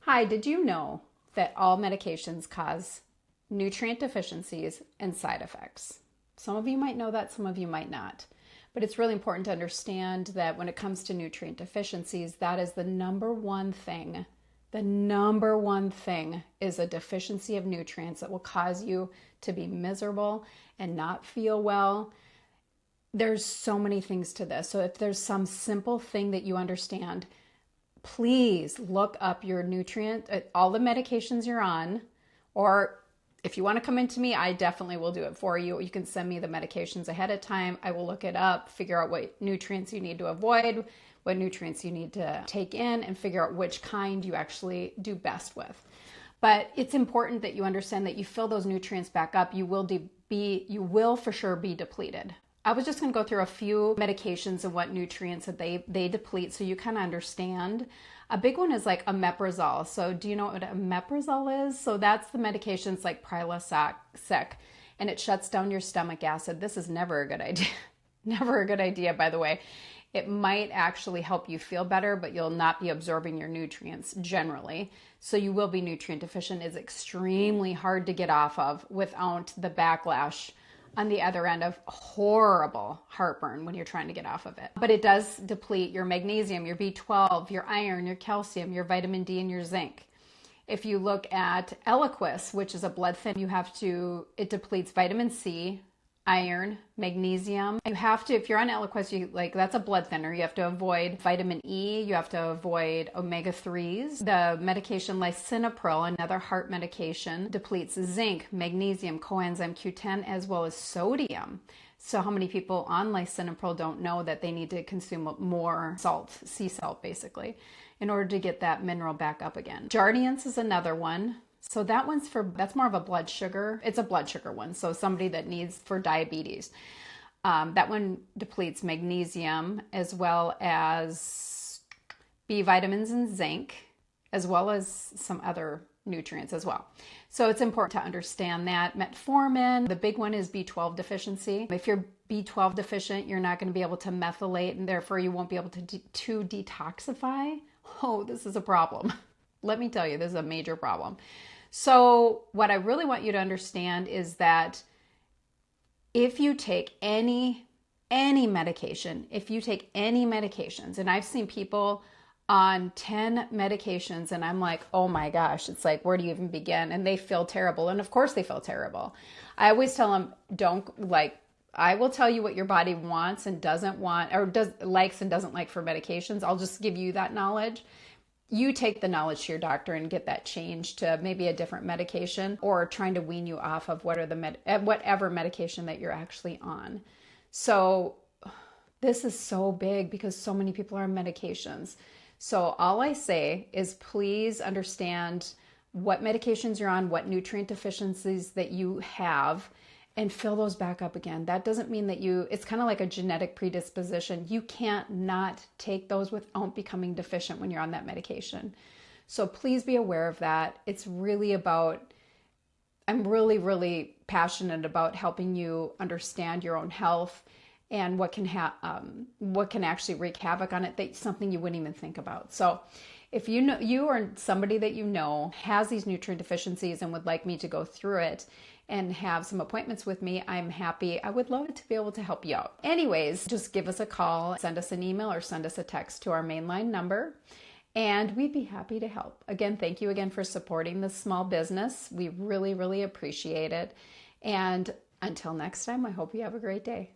Hi, did you know that all medications cause nutrient deficiencies and side effects? Some of you might know that, some of you might not. But it's really important to understand that when it comes to nutrient deficiencies, that is the number one thing. The number one thing is a deficiency of nutrients that will cause you to be miserable and not feel well. There's so many things to this. So if there's some simple thing that you understand, please look up your nutrient, all the medications you're on, or if you want to come into me, I definitely will do it for you. You can send me the medications ahead of time. I will look it up, figure out what nutrients you need to avoid, what nutrients you need to take in, and figure out which kind you actually do best with. But it's important that you understand that you fill those nutrients back up, you will for sure be depleted. I was just going to go through a few medications and what nutrients that they deplete so you kind of understand. A big one is like Omeprazole. So do you know what Omeprazole is? So that's the medications like Prilosec, and it shuts down your stomach acid. This is never a good idea. Never a good idea, by the way. It might actually help you feel better, but you'll not be absorbing your nutrients generally. So you will be nutrient deficient. It's extremely hard to get off of without the backlash on the other end of horrible heartburn when you're trying to get off of it. But it does deplete your magnesium, your B12, your iron, your calcium, your vitamin D, and your zinc. If you look at Eliquis, which is a blood thinner, it depletes vitamin C, iron, magnesium. You have to, if you're on Eliquis, that's a blood thinner. You have to avoid vitamin E. You have to avoid omega-3s. The medication lisinopril, another heart medication, depletes zinc, magnesium, coenzyme Q10, as well as sodium. So how many people on lisinopril don't know that they need to consume more salt, sea salt basically, in order to get that mineral back up again. Jardiance is another one. So that's more of a blood sugar. It's a blood sugar one. So somebody that needs for diabetes. That one depletes magnesium as well as B vitamins and zinc, as well as some other nutrients as well. So it's important to understand that. Metformin, the big one is B12 deficiency. If you're B12 deficient, you're not going to be able to methylate, and therefore you won't be able to detoxify. Oh, this is a problem. Let me tell you, this is a major problem. So what I really want you to understand is that if you take any medication, and I've seen people on 10 medications and I'm like, oh my gosh, it's like, where do you even begin? And they feel terrible. And of course they feel terrible. I always tell them, I will tell you what your body wants and doesn't want, or likes and doesn't like for medications. I'll just give you that knowledge. You take the knowledge to your doctor and get that changed to maybe a different medication, or trying to wean you off of whatever medication that you're actually on. So this is so big because so many people are on medications. So all I say is please understand what medications you're on, what nutrient deficiencies that you have, and fill those back up again. That doesn't mean that it's kind of like a genetic predisposition. You can't not take those without becoming deficient when you're on that medication. So please be aware of that. It's really I'm really, really passionate about helping you understand your own health and what can actually wreak havoc on it. That's something you wouldn't even think about. So if you or somebody that you know has these nutrient deficiencies and would like me to go through it and have some appointments with me, I'm happy. I would love to be able to help you out. Anyways, just give us a call, send us an email, or send us a text to our mainline number, and we'd be happy to help. Again, thank you again for supporting this small business. We really, really appreciate it. And until next time, I hope you have a great day.